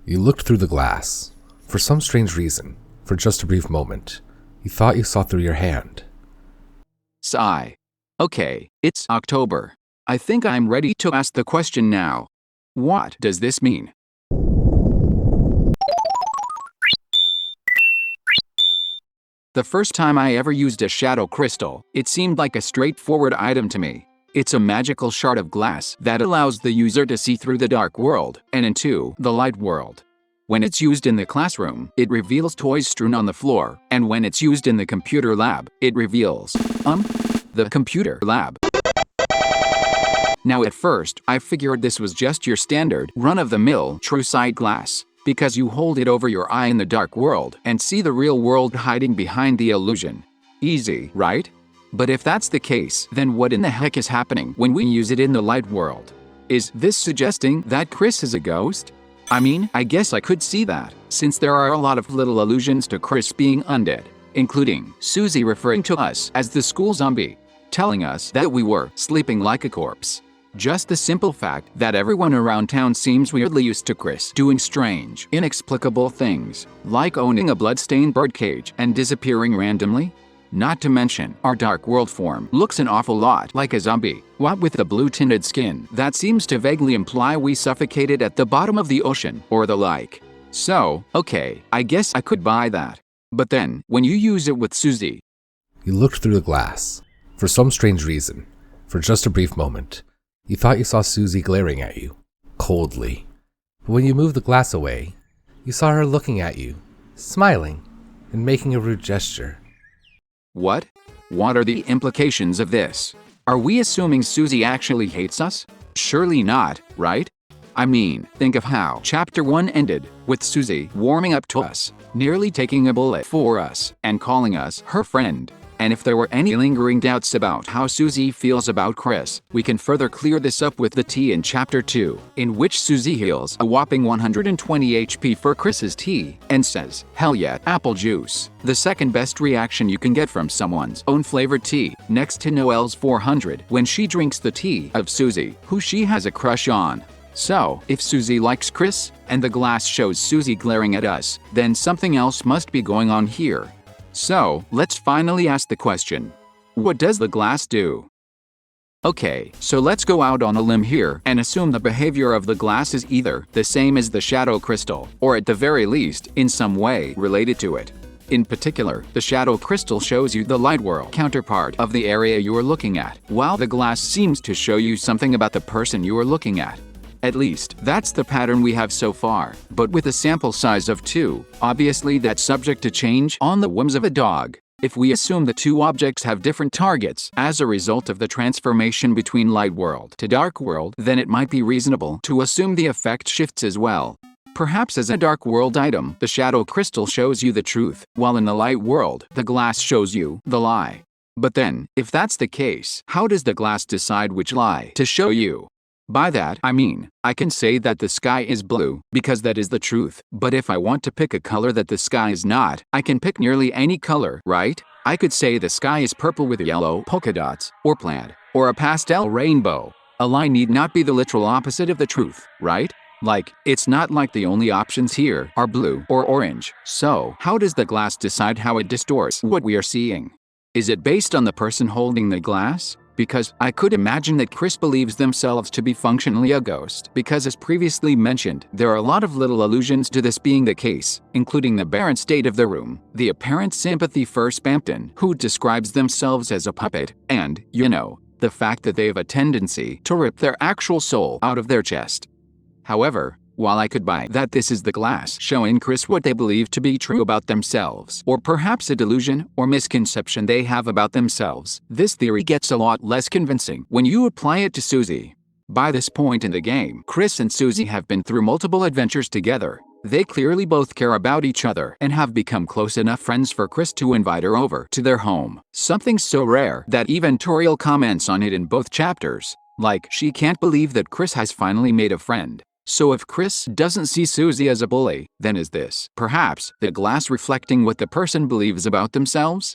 You looked through the glass. For some strange reason, for just a brief moment, you thought you saw through your hand. Sigh. Okay, it's October. I think I'm ready to ask the question now. What does this mean? The first time I ever used a shadow crystal, it seemed like a straightforward item to me. It's a magical shard of glass that allows the user to see through the dark world and into the light world. When it's used in the classroom, it reveals toys strewn on the floor, and when it's used in the computer lab, it reveals, the computer lab. Now at first, I figured this was just your standard, run-of-the-mill, true-sight glass, because you hold it over your eye in the dark world and see the real world hiding behind the illusion. Easy, right? But if that's the case, then what in the heck is happening when we use it in the light world? Is this suggesting that Kris is a ghost? I mean, I guess I could see that, since there are a lot of little allusions to Kris being undead, including Susie referring to us as the school zombie, telling us that we were sleeping like a corpse. Just the simple fact that everyone around town seems weirdly used to Kris doing strange, inexplicable things, like owning a blood-stained birdcage and disappearing randomly. Not to mention, our dark world form looks an awful lot like a zombie, what with the blue-tinted skin that seems to vaguely imply we suffocated at the bottom of the ocean or the like. So, okay, I guess I could buy that. But then, when you use it with Susie... You looked through the glass. For some strange reason, for just a brief moment, you thought you saw Susie glaring at you, coldly. But when you moved the glass away, you saw her looking at you, smiling, and making a rude gesture. What? What are the implications of this? Are we assuming Susie actually hates us? Surely not, right? I mean, think of how Chapter 1 ended, with Susie warming up to us, nearly taking a bullet for us, and calling us her friend. And if there were any lingering doubts about how Susie feels about Kris, we can further clear this up with the tea in Chapter 2, in which Susie heals a whopping 120 HP for Kris's tea, and says, "Hell yeah, apple juice." The second best reaction you can get from someone's own flavored tea, next to Noelle's 400, when she drinks the tea of Susie, who she has a crush on. So, if Susie likes Kris, and the glass shows Susie glaring at us, then something else must be going on here. So, let's finally ask the question. What does the glass do? Okay, so let's go out on a limb here and assume the behavior of the glass is either the same as the shadow crystal, or at the very least, in some way related to it. In particular, the shadow crystal shows you the light world counterpart of the area you are looking at, while the glass seems to show you something about the person you are looking at. At least, that's the pattern we have so far, but with a sample size of 2, obviously that's subject to change on the whims of a dog. If we assume the two objects have different targets as a result of the transformation between light world to dark world, then it might be reasonable to assume the effect shifts as well. Perhaps as a dark world item, the shadow crystal shows you the truth, while in the light world, the glass shows you the lie. But then, if that's the case, how does the glass decide which lie to show you? By that, I mean, I can say that the sky is blue, because that is the truth, but if I want to pick a color that the sky is not, I can pick nearly any color, right? I could say the sky is purple with yellow polka dots, or plaid, or a pastel rainbow. A lie need not be the literal opposite of the truth, right? Like, it's not like the only options here are blue or orange. So, how does the glass decide how it distorts what we are seeing? Is it based on the person holding the glass? Because I could imagine that Kris believes themselves to be functionally a ghost, because as previously mentioned, there are a lot of little allusions to this being the case, including the barren state of the room, the apparent sympathy for Spampton, who describes themselves as a puppet, and, you know, the fact that they have a tendency to rip their actual soul out of their chest. However, while I could buy that this is the glass showing Kris what they believe to be true about themselves, or perhaps a delusion or misconception they have about themselves, this theory gets a lot less convincing when you apply it to Susie. By this point in the game, Kris and Susie have been through multiple adventures together. They clearly both care about each other and have become close enough friends for Kris to invite her over to their home, something so rare that even Toriel comments on it in both chapters, like she can't believe that Kris has finally made a friend. So if Kris doesn't see Susie as a bully, then is this, perhaps, the glass reflecting what the person believes about themselves?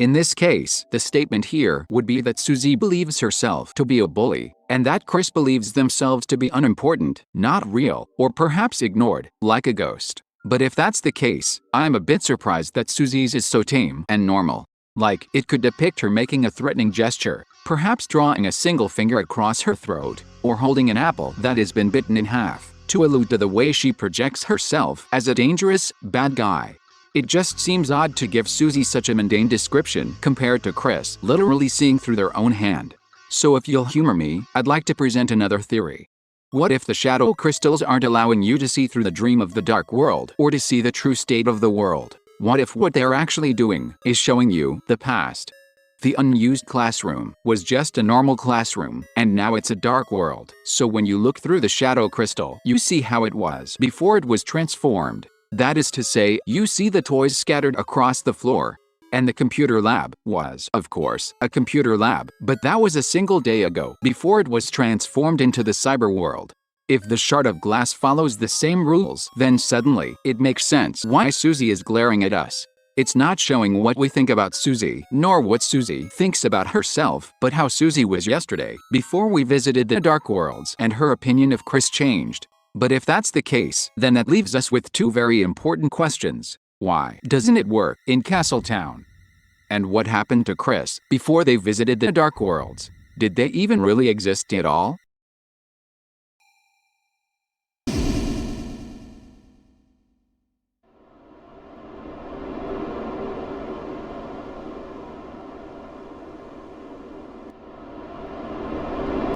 In this case, the statement here would be that Susie believes herself to be a bully, and that Kris believes themselves to be unimportant, not real, or perhaps ignored, like a ghost. But if that's the case, I'm a bit surprised that Susie's is so tame and normal. Like, it could depict her making a threatening gesture, perhaps drawing a single finger across her throat, or holding an apple that has been bitten in half, to allude to the way she projects herself as a dangerous, bad guy. It just seems odd to give Susie such a mundane description compared to Kris literally seeing through their own hand. So if you'll humor me, I'd like to present another theory. What if the shadow crystals aren't allowing you to see through the dream of the dark world or to see the true state of the world? What if what they're actually doing is showing you the past? The unused classroom was just a normal classroom, and now it's a dark world. So when you look through the shadow crystal, you see how it was before it was transformed. That is to say, you see the toys scattered across the floor. And the computer lab was, of course, a computer lab, but that was a single day ago, before it was transformed into the cyber world. If the shard of glass follows the same rules, then suddenly, it makes sense why Susie is glaring at us. It's not showing what we think about Susie, nor what Susie thinks about herself, but how Susie was yesterday, before we visited the dark worlds and her opinion of Kris changed. But if that's the case, then that leaves us with two very important questions. Why doesn't it work in Castletown? And what happened to Kris before they visited the dark worlds? Did they even really exist at all?